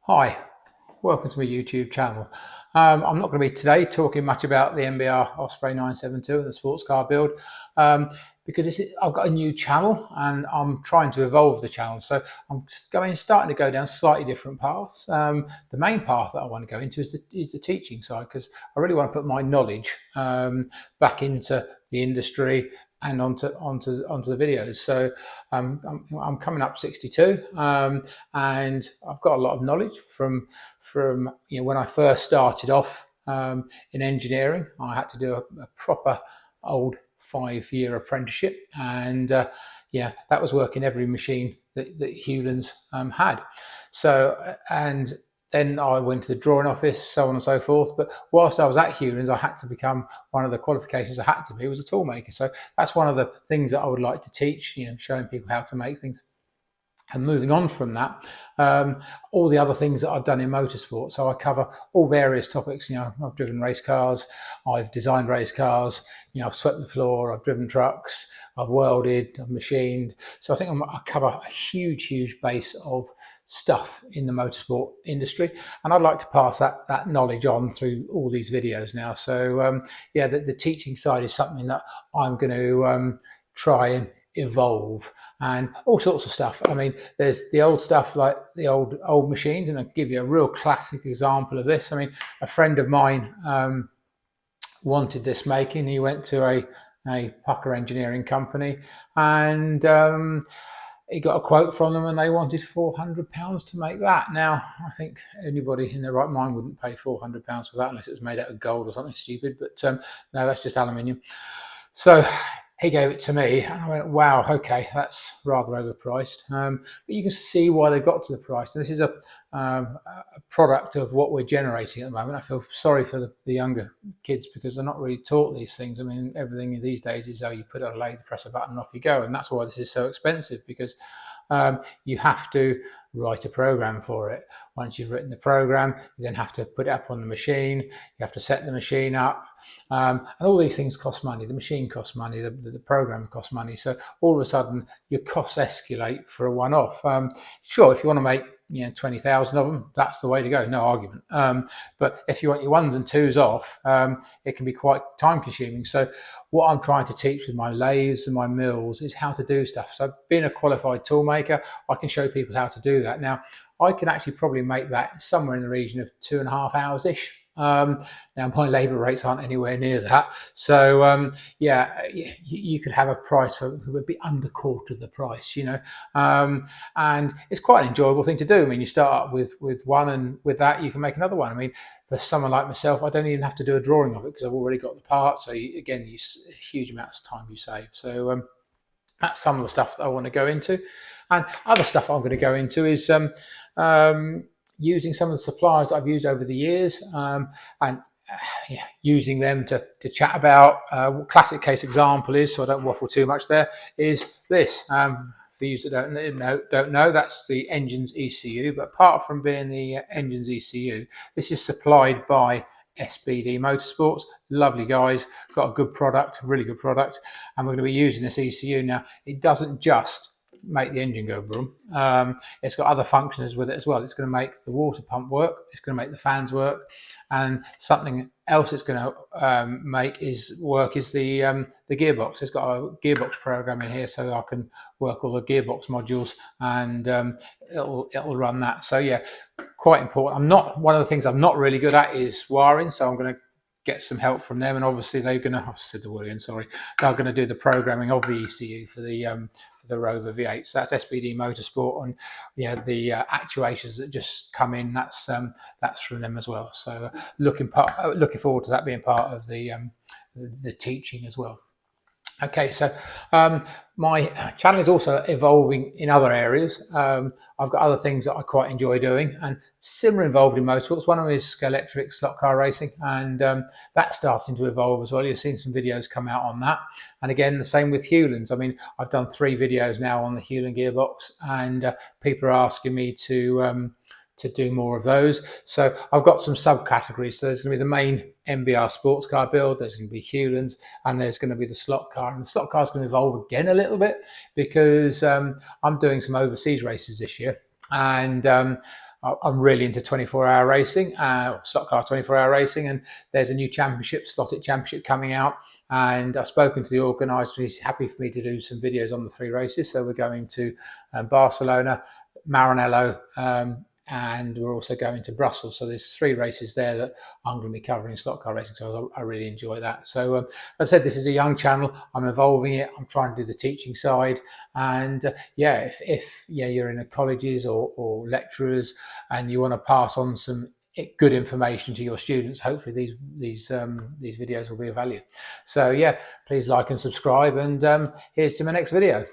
Hi, welcome to my YouTube channel. I'm not going to be today talking much about the MBR Osprey 972 and the sports car build because I've got a new channel and I'm trying to evolve the channel. So I'm starting to go down slightly different paths. The main path that I want to go into is the teaching side, because I really want to put my knowledge back into the industry and onto the videos. So I'm coming up 62, and I've got a lot of knowledge from when I first started off in engineering. I had to do a proper old 5-year apprenticeship, and that was working every machine that Hewlands had. So and then I went to the drawing office, so on and so forth. But whilst I was at Hewlands, I had to become, one of the qualifications I had to be was a tool maker. So that's one of the things that I would like to teach, showing people how to make things. And moving on from that, all the other things that I've done in motorsport. So I cover all various topics. I've driven race cars, I've designed race cars, I've swept the floor, I've driven trucks, I've welded, I've machined. So I think I cover a huge base of stuff in the motorsport industry, and I'd like to pass that knowledge on through all these videos now. So the teaching side is something that I'm going to try and evolve, and all sorts of stuff. I mean, there's the old stuff like the old machines, and I'll give you a real classic example of this. I mean, a friend of mine wanted this making. He went to a pucker engineering company, and he got a quote from them, and they wanted £400 to make that. Now, I think anybody in their right mind wouldn't pay £400 for that unless it was made out of gold or something stupid, but no, that's just aluminium. So he gave it to me, and I went, wow, okay, that's rather overpriced. But you can see why they got to the price. And this is a product of what we're generating at the moment. I feel sorry for the younger kids, because they're not really taught these things. I mean, everything these days is, you put a lathe, press a button, and off you go. And that's why this is so expensive, because you have to write a program for it. Once you've written the program, you then have to put it up on the machine. You have to set the machine up, and all these things cost money. The machine costs money, the program costs money. So all of a sudden, your costs escalate for a one-off. Sure, if you want to make 20,000 of them, that's the way to go, no argument. But if you want your ones and twos off, it can be quite time consuming. So what I'm trying to teach with my lathes and my mills is how to do stuff. So being a qualified tool maker, I can show people how to do that. Now, I can actually probably make that somewhere in the region of 2.5 hours-ish. Now, my labour rates aren't anywhere near that. So, you could have a price for who would be under quarter the price, and it's quite an enjoyable thing to do. I mean, you start up with one, and with that, you can make another one. I mean, for someone like myself, I don't even have to do a drawing of it because I've already got the part. So, again, a huge amounts of time you save. So, that's some of the stuff that I want to go into. And other stuff I'm going to go into is using some of the suppliers that I've used over the years, and using them to chat about. Classic case example is, so I don't waffle too much there, is this. For you that don't know, that's the engine's ECU. But apart from being the engine's ECU, this is supplied by SBD Motorsports. Lovely guys, got a good product, really good product, and we're going to be using this ECU. Now, it doesn't just make the engine go boom. It's got other functions with it as well. It's going to make the water pump work, it's going to make the fans work, and something else it's going to make is the gearbox. It's got a gearbox program in here, so I can work all the gearbox modules, and it'll run that. So yeah, quite important. One of the things I'm not really good at is wiring, so I'm going to get some help from them, and obviously they're going to, I said the word again, sorry, they're going to do the programming of the ECU for the Rover V8. So that's SBD Motorsport, and the actuators that just come in, that's from them as well. So looking forward to that being part of the teaching as well. Okay, so my channel is also evolving in other areas. I've got other things that I quite enjoy doing, and similar involved in motorsports. One of them is electric slot car racing, and that's starting to evolve as well. You've seen some videos come out on that. And again, the same with Hewlands. I mean, I've done 3 videos now on the Hewland gearbox, and people are asking me to do more of those. So I've got some subcategories. So there's going to be the main MBR Sports Car build, there's going to be Hewlands, and there's going to be the slot car. And the slot car is going to evolve again a little bit, because I'm doing some overseas races this year, and I'm really into 24-hour racing, stock car 24-hour racing, and there's a new championship, slotted championship coming out. And I've spoken to the organiser. He's happy for me to do some videos on the 3 races. So we're going to Barcelona, Maranello, and we're also going to Brussels. So there's 3 races there that I'm going to be covering slot car racing. So I really enjoy that. So as I said, this is a young channel. I'm evolving it. I'm trying to do the teaching side. And yeah, if you're in colleges or lecturers and you want to pass on some good information to your students, hopefully these videos will be of value. So yeah, please like and subscribe, and here's to my next video.